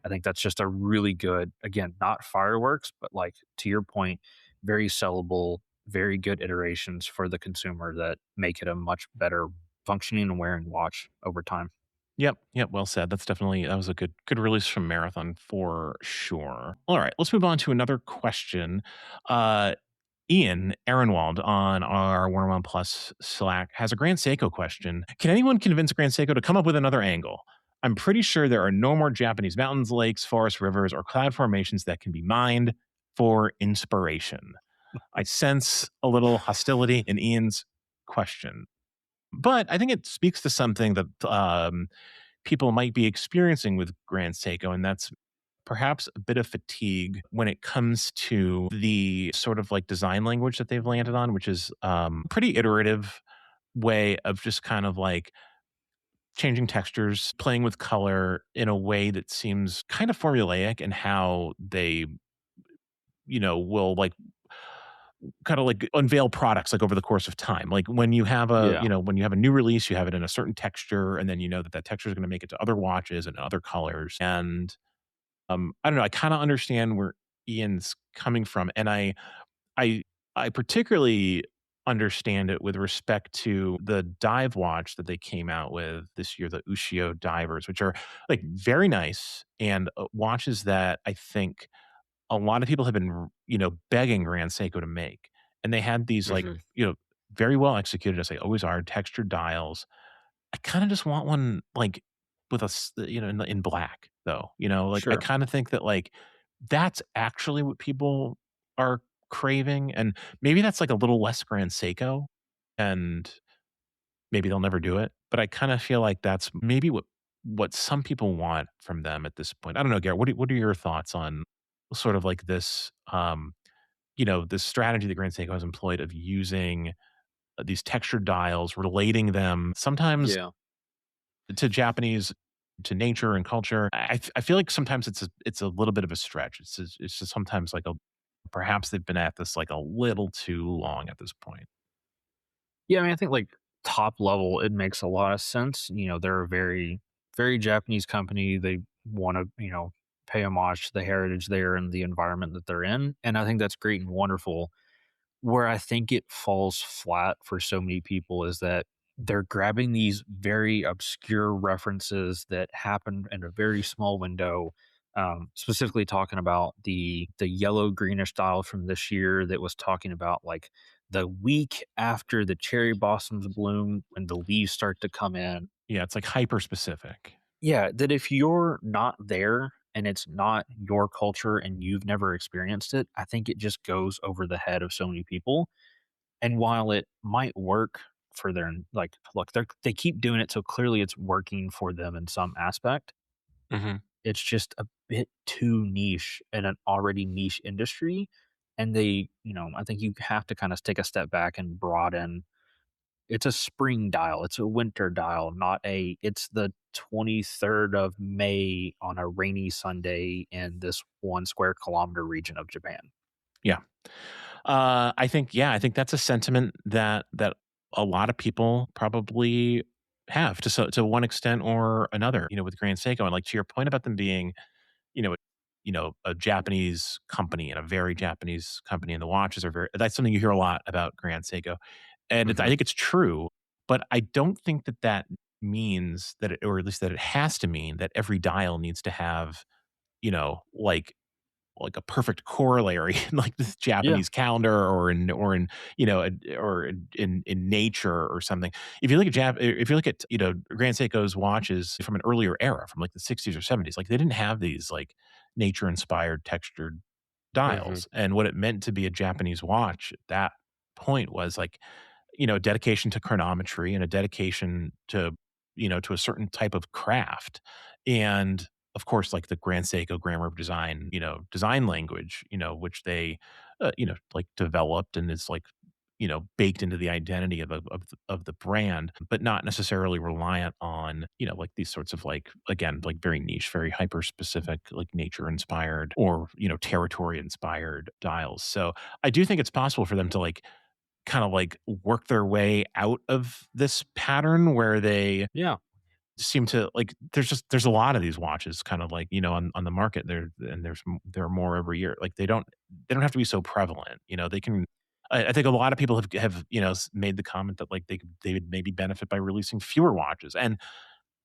I think that's just a really good, again, not fireworks, but like to your point, very sellable, very good iterations for the consumer that make it a much better functioning and wearing watch over time. yep, yep. Well said. That was a good release from Marathon for sure. All right, let's move on to another question. Uh, Ian Ehrenwald on our Warner One Plus Slack has a Grand Seiko question. Can anyone convince Grand Seiko to come up with another angle? I'm pretty sure there are no more Japanese mountains, lakes, forests, rivers, or cloud formations that can be mined for inspiration. I sense a little hostility in Ian's question, but I think it speaks to something that people might be experiencing with Grand Seiko, and that's perhaps a bit of fatigue when it comes to the sort of like design language that they've landed on, which is pretty iterative way of just kind of like changing textures, playing with color in a way that seems kind of formulaic in how they, will like kind of like unveil products like over the course of time. Like when you have Yeah. when you have a new release, you have it in a certain texture, and then you know that texture is going to make it to other watches and other colors. And I don't know. I kind of understand where Ian's coming from, and I I particularly understand it with respect to the dive watch that they came out with this year, the Ushio divers, which are like very nice and watches that I think a lot of people have been begging Grand Seiko to make, and they had these like Hmm. very well executed as they always are textured dials. I kinda just want one, like, with a in black, though, like, I Sure. kinda think that, like, that's actually what people are craving, and maybe that's, like, a little less Grand Seiko, and maybe they'll never do it, but I kinda feel like that's maybe what some people want from them at this point. I don't know, Garrett, what are your thoughts on sort of like this, this strategy that Grand Seiko has employed of using, these textured dials, relating them sometimes Yeah. to Japanese to nature and culture. I feel like sometimes it's a little bit of a stretch. It's just sometimes like a perhaps they've been at this like a little too long at this point. Yeah, I mean, I think like top level, it makes a lot of sense. They're a very, very Japanese company. They want to, pay homage to the heritage there and the environment that they're in. And I think that's great and wonderful. Where I think it falls flat for so many people is that they're grabbing these very obscure references that happen in a very small window. Specifically talking about the yellow greenish style from this year that was talking about like the week after the cherry blossoms bloom when the leaves start to come in. Yeah, it's like hyper specific. Yeah, that if you're not there and it's not your culture and you've never experienced it, I think it just goes over the head of so many people. And while it might work for their like, look, they keep doing it, so clearly it's working for them in some aspect. Hmm. It's just a bit too niche in an already niche industry, and I think you have to kind of take a step back and broaden. It's a spring dial, it's a winter dial, not a. It's the 23rd of May on a rainy Sunday in this 1 square kilometer region of Japan. Yeah. I think that's a sentiment that a lot of people probably have to one extent or another, with Grand Seiko. And like to your point about them being, you know, a Japanese company and a very Japanese company, and the watches are very. That's something you hear a lot about Grand Seiko, and I Hmm. think it's true. But I don't think that means that, or at least that it has to mean that every dial needs to have, like a perfect corollary in like this Yeah. Japanese calendar, or in in nature or something. If you look at if you look at Grand Seiko's watches from an earlier era, from like the 60s or 70s, like they didn't have these like nature inspired textured Hmm. dials, and what it meant to be a Japanese watch at that point was like, a dedication to chronometry and a dedication to, to a certain type of craft. And of course, like the Grand Seiko grammar of design, design language, which they, like developed and is like, baked into the identity of the brand, but not necessarily reliant on, like these sorts of like, again, like very niche, very hyper specific, like nature inspired or, territory inspired dials. So I do think it's possible for them to like kind of like work their way out of this pattern where they Yeah. seem to like there's a lot of these watches kind of like, on the market there, and there are more every year. Like they don't have to be so prevalent. They can. I think a lot of people have made the comment that like they would maybe benefit by releasing fewer watches, and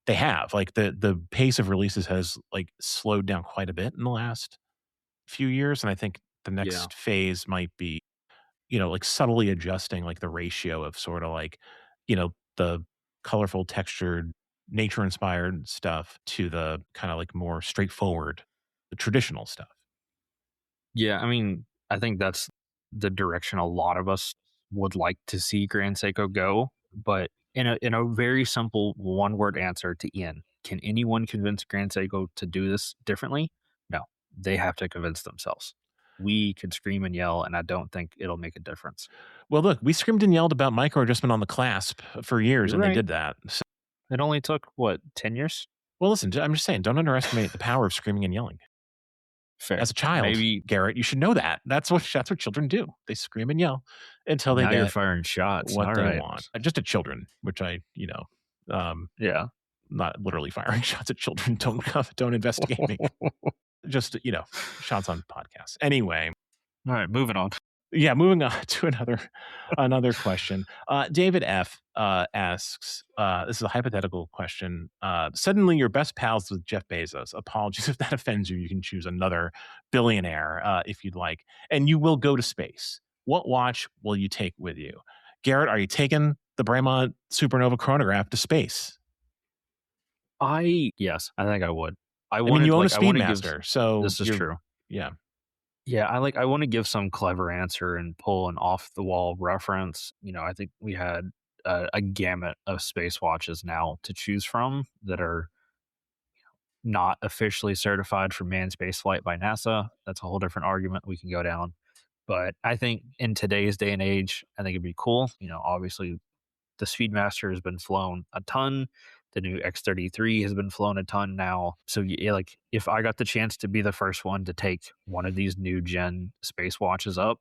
they have. Like the pace of releases has like slowed down quite a bit in the last few years, and I think the Yeah. next phase might be, like subtly adjusting like the ratio of sort of like, the colorful, textured, nature inspired stuff to the kind of like more straightforward, the traditional stuff. Yeah, I mean, I think that's the direction a lot of us would like to see Grand Seiko go. But in a very simple one word answer to Ian, can anyone convince Grand Seiko to do this differently? No, they have to convince themselves. We could scream and yell, and I don't think it'll make a difference. Well, look, we screamed and yelled about micro adjustment on the clasp for years, You're and they right. did that. So, It only took what, 10 years? well, listen, I'm just saying, don't underestimate the power of screaming and yelling. As Fair. a child, Maybe Garrett, you should know that. That's what children do. They scream and yell until they now you're get firing shots. what All they right. want. Just at children, which um, Yeah. not literally firing shots at children. Don't investigate me. Just shots on podcasts. Anyway, All right, moving on. yeah, moving on to another question. David F asks, this is a hypothetical question. Suddenly you're best pals with Jeff Bezos. Apologies if that offends you. You can choose another billionaire if you'd like, and you will go to space. What watch will you take with you? Garrett, are you taking the Bremont Supernova chronograph to space? Yes, I think I would. I mean, you own a I want to give Speedmaster, so this is you're, true. yeah. Yeah, I want to give some clever answer and pull an off the wall reference. I think we had a gamut of space watches now to choose from that are not officially certified for manned space flight by NASA. That's a whole different argument we can go down. But I think in today's day and age, I think it'd be cool. Obviously the Speedmaster has been flown a ton. The new X33 has been flown a ton now. So yeah, like if I got the chance to be the first one to take one of these new gen space watches up,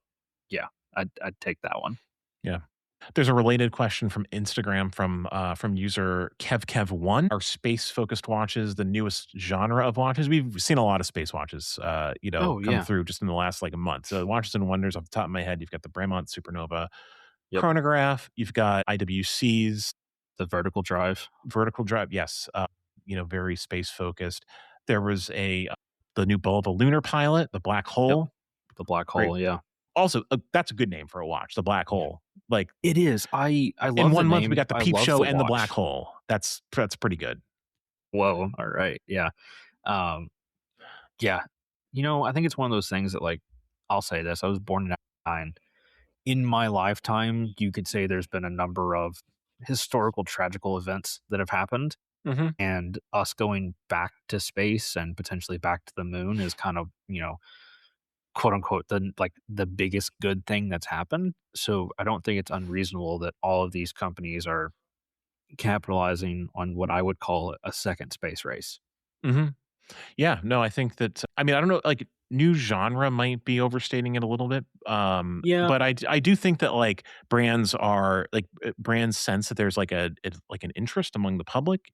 yeah, I'd take that one. Yeah. There's a related question from Instagram from user KevKev1. Are space focused watches the newest genre of watches? We've seen a lot of space watches, Oh come yeah. through just in the last like a month. So watches and wonders off the top of my head, you've got the Bremont Supernova Yep. chronograph, you've got IWC's The vertical drive. vertical drive. Yes, very space focused. There was the new Bulb, the lunar pilot, the black Yep. hole. The black Great. hole. Yeah. Also, that's a good name for a watch, the black hole. Like It is. I in love the 1 month, we name. got the I peep love show the and the watch. black hole. That's pretty good. Whoa. All right. Yeah. Um, yeah. I think it's one of those things that like I'll say this. I was born in '99. In my lifetime, you could say there's been a number of historical tragical events that have happened, Mhm. and us going back to space and potentially back to the moon is kind of, quote unquote the biggest good thing that's happened. So I don't think it's unreasonable that all of these companies are capitalizing on what I would call a second space race. Mhm. Yeah, no, I think that I mean, I don't know, like, new genre might be overstating it a little bit. Yeah, But I do think that like brands are like brands sense that there's like like an interest among the public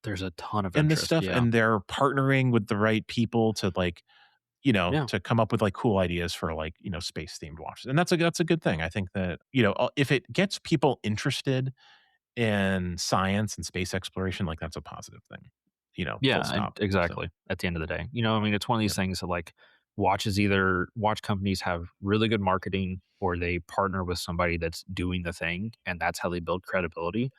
there's a ton of in this interest. stuff, Yeah, and they're partnering with the right people to like, yeah, to come up with like cool ideas for like, space themed watches. And that's a good thing. I think that, if it gets people interested in science and space exploration, like that's a positive thing, full yeah, and stop. So, exactly. At the end of the day, I mean, it's one of these yeah. things that like watch companies have really good marketing, or they partner with somebody that's doing the thing, and that's how they build credibility.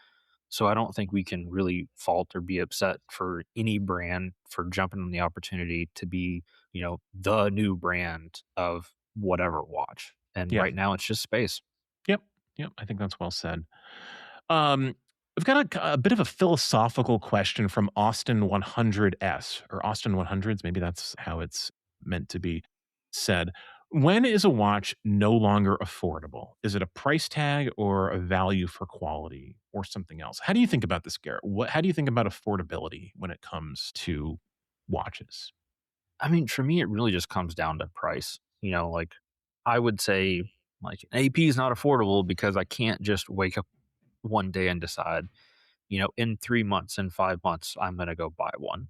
So I don't think we can really fault or be upset for any brand for jumping on the opportunity to be, the new brand of whatever watch. And Yeah. right now it's just space. Yep. Yep. I think that's well said. Um, we've got a bit of a philosophical question from Austin 100S or Austin 100s. Maybe that's how it's meant to be said. When is a watch no longer affordable? Is it a price tag or a value for quality or something else? How do you think about this, Garrett? How do you think about affordability when it comes to watches? I mean, for me, it really just comes down to price. Like I would say like an AP is not affordable because I can't just wake up one day and decide, in 3 months, in 5 months, I'm going to go buy one.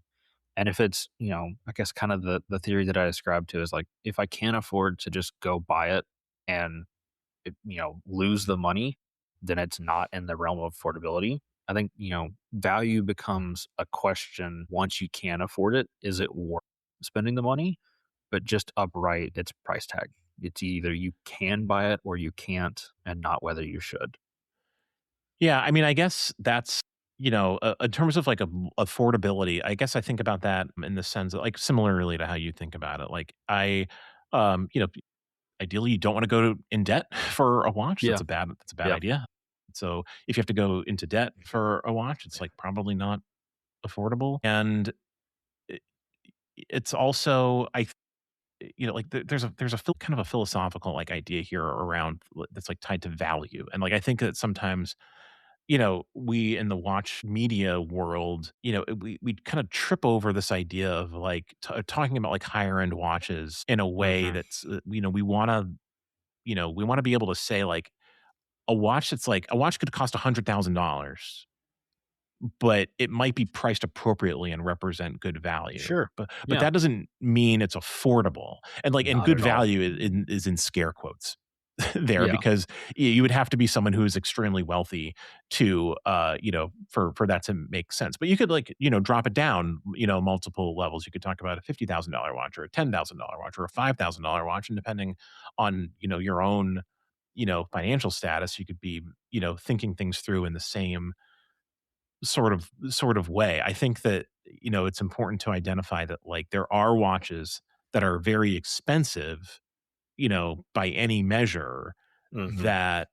And if it's, I guess kind of the theory that I described to is like if I can't afford to just go buy it and lose the money, then it's not in the realm of affordability. I think, value becomes a question once you can afford it. Is it worth spending the money? But just upright, it's price tag. It's either you can buy it or you can't, and not whether you should. Yeah, I mean, I guess that's, in terms of like affordability, I guess I think about that in the sense that like similarly to how you think about it. Like um, you know, ideally you don't want to go in debt for a watch. Yeah. That's a bad Yeah. idea. So if you have to go into debt for a watch, it's like probably not affordable. And it, it's also, like there's a kind of a philosophical like idea here around that's like tied to value. And like I think that sometimes we in the watch media world, we kind of trip over this idea of like talking about like higher end watches in a way Hmm. that's, we want to be able to say like a watch could cost $100,000, but it might be priced appropriately and represent good value. Sure. But Yeah. that doesn't mean it's affordable. And like and Not good at all. value is in scare quotes there Yeah. because you would have to be someone who is extremely wealthy to for that to make sense. But you could like, drop it down, multiple levels. You could talk about a $50,000 watch or a $10,000 watch or a $5,000 watch, and depending on, your own, financial status, you could be, thinking things through in the same sort of way. I think that, it's important to identify that like there are watches that are very expensive, by any measure Hmm. that,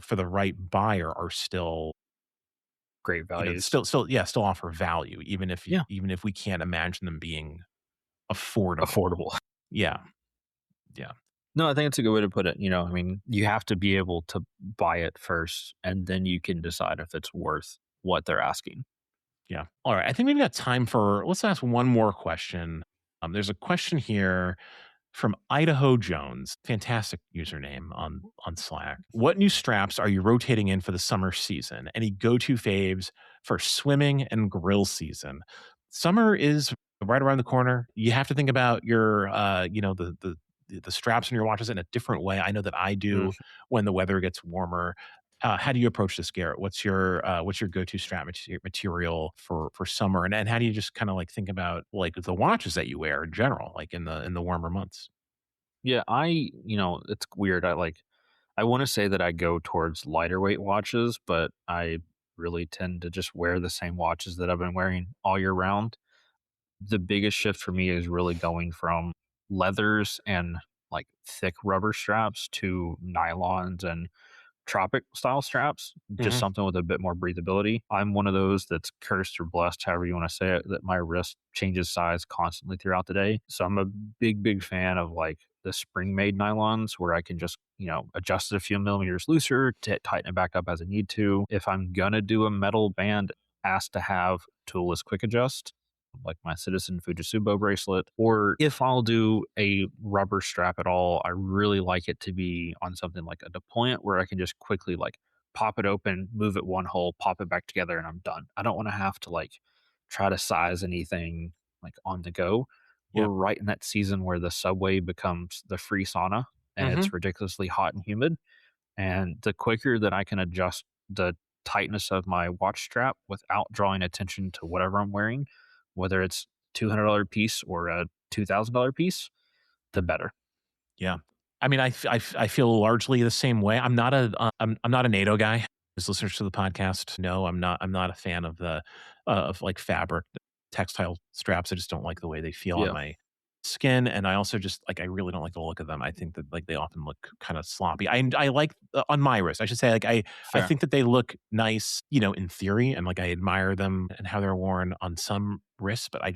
for the right buyer are still, Great values. still offer value, Yeah. even if we can't imagine them being affordable. Affordable. Yeah. Yeah. No, I think it's a good way to put it. I mean, you have to be able to buy it first, and then you can decide if it's worth what they're asking. Yeah. All right. I think we've got time for let's ask one more question. There's a question here from Idaho Jones, fantastic username on Slack. What new straps are you rotating in for the summer season? Any go-to faves for swimming and grill season? Summer is right around the corner. You have to think about your the straps on your watches in a different way. I know that I Mm. do when the weather gets warmer. How do you approach this, Garrett? What's your go-to strap material for summer, and how do you just kind of like think about like the watches that you wear in general, like in the warmer months? Yeah, it's weird. I want to say that I go towards lighter weight watches, but I really tend to just wear the same watches that I've been wearing all year round. The biggest shift for me is really going from leathers and like thick rubber straps to nylons and tropic style straps, just Mhm. something with a bit more breathability. I'm one of those that's cursed or blessed, however you want to say it, that my wrist changes size constantly throughout the day. So I'm a big fan of like the spring made nylons where I can just, adjust it a few millimeters looser to tighten it back up as I need to. If I'm gonna do a metal band, asked to have toolless quick adjust. like my Citizen Fujitsubo bracelet. Or if I'll do a rubber strap at all, I really like it to be on something like a deployant where I can just quickly like pop it open, move it one hole, pop it back together, and I'm done. I don't want to have to like try to size anything like on the go. We're Yep. right in that season where the subway becomes the free sauna and Mm-hmm. it's ridiculously hot and humid. And the quicker that I can adjust the tightness of my watch strap without drawing attention to whatever I'm wearing, whether it's $200 piece or a $2,000 piece, the better. Yeah. I mean, I feel largely the same way. I'm not I'm not a NATO guy. As listeners to the podcast know, I'm not a fan of the of like fabric textile straps. I just don't like the way they feel on Yeah, my skin, and I also just like I really don't like the look of them. I think that like they often look kind of sloppy. I like on my wrist, I should say, like I fair. think that they look nice, you know, in theory, and like I admire them and how they're worn on some wrists, but I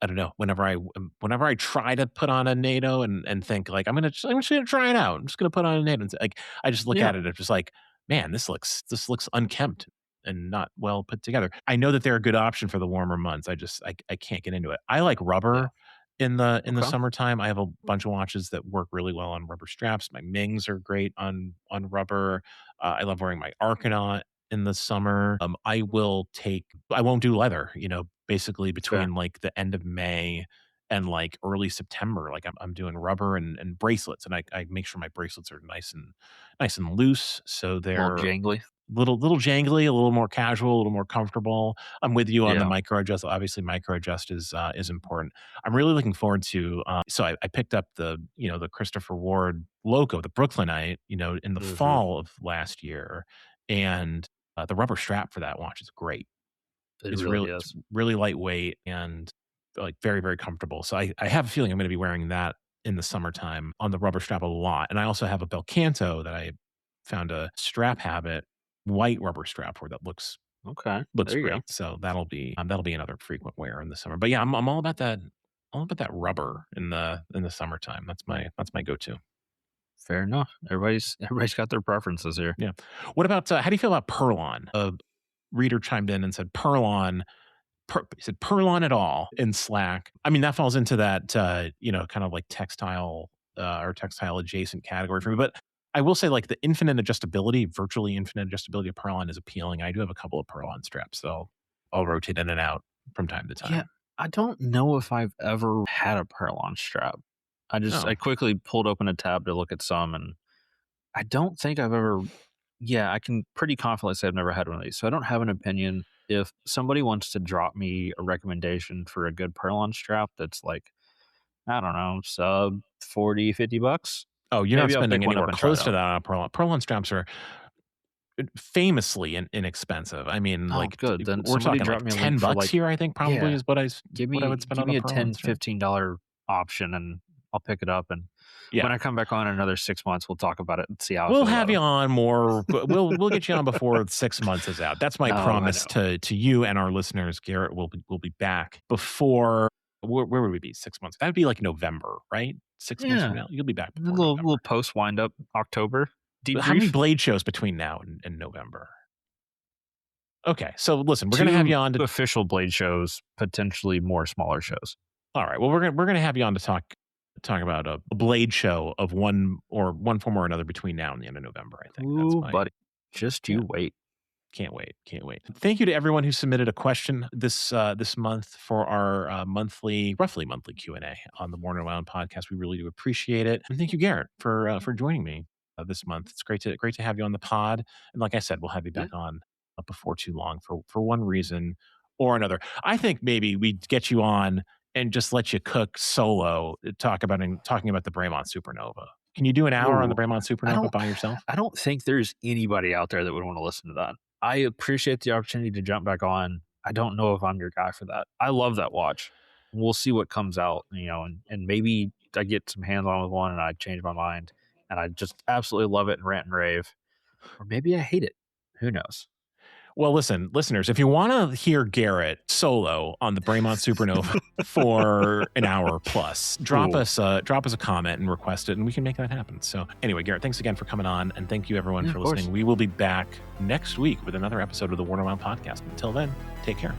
don't know. Whenever I try to put on a NATO and think like I'm just gonna try it out. I'm just gonna put on a NATO. And like I just look Yeah, at it and just like, man, this looks unkempt and not well put together. I know that they're a good option for the warmer months. I can't get into it. I like yeah. rubber in the Okay, summertime. I have a bunch of watches that work really well on rubber straps. My Mings are great on rubber. I love wearing my Arcanaut in the summer. I won't do leather, you know, basically fair. between like the end of May and like early September. Like I'm doing rubber and bracelets, and I make sure my bracelets are nice and loose. So A little they're jangly. little jangly, a little more casual, a little more comfortable. I'm with you on the Yeah. micro adjust. Obviously, micro adjust is important. I'm really looking forward to. So I picked up the Christopher Ward logo, the Brooklynite, in the Hmm. fall of last year, and the rubber strap for that watch is great. It It's really it's is. really lightweight and like very, very comfortable. So I have a feeling I'm going to be wearing that in the summertime on the rubber strap a lot. And I also have a Belcanto that I found a strap habit white rubber strap for that Okay, looks there you go. great. So that'll be another frequent wear in the summer. But yeah, I'm all about that rubber in the summertime. That's my go-to. Fair enough. Everybody's got their preferences here. Yeah. What about how do you feel about Perlon? A reader chimed in and said Perlon. He said Perlon at all in Slack. I mean, that falls into that kind of like textile or textile adjacent category for me. But I will say, like the virtually infinite adjustability of Perlon is appealing. I do have a couple of Perlon straps, so I'll rotate in and out from time to Yeah, time. I don't know if I've ever had a Perlon strap. I Oh, quickly pulled open a tab to look at some, and I don't think I've ever. Yeah, I can pretty confidently say I've never had one of these, so I don't have an opinion. If somebody wants to drop me a recommendation for a good Perlon strap that's like, I don't know, sub 40, $50, oh, you're not maybe I'll spending pick one up anywhere and try it close to out. that on a Perlon. Perlon straps are famously inexpensive. I mean, Oh, like good. Then we're somebody talking like drop me a link for $10 like, here. I think probably yeah, is what I would spend give on a me a Perlon 10 strap. $15 option and I'll pick it up. And Yeah. when I come back on in another 6 months, we'll talk about it and see how I We'll feel about have you them. on more. But we'll get you on before 6 months is out. That's my No, I promise know. to you and our listeners. Garrett will be back before. Where would we be? 6 months. That'd be like November, right? 6 months from Yeah. now, you'll be back A before little November. post wind up October How many debrief. blade shows between now and November? Okay, so listen, we're gonna have you Two on to. official Blade shows, potentially more smaller shows. All right, well we're gonna have you on to talk about a blade show of one form or another between now and the end of November. I think that's Ooh, my buddy. Just yeah. you wait. Can't wait. Can't wait. Thank you to everyone who submitted a question this month for our roughly monthly Q&A on the Morning Wound podcast. We really do appreciate it. And thank you, Garrett, for joining me this month. It's great to have you on the pod. And like I said, we'll have you Yeah. back on before too long for one reason or another. I think maybe we'd get you on and just let you cook solo, talking about the Bremont Supernova. Can you do an hour on the Ooh. Bremont I Supernova don't by yourself? I don't think there's anybody out there that would want to listen to that. I appreciate the opportunity to jump back on. I don't know if I'm your guy for that. I love that watch. We'll see what comes out, and maybe I get some hands on with one and I change my mind and I just absolutely love it and rant and rave. Or maybe I hate it. Who knows? Well, listen, listeners, if you want to hear Garrett solo on the Bremont Supernova for an hour plus, drop Ooh. us a comment and request it, and we can make that happen. So anyway, Garrett, thanks again for coming on, and thank you everyone Yeah, for of course. listening. We will be back next week with another episode of the Warner Wound podcast. Until then, take care.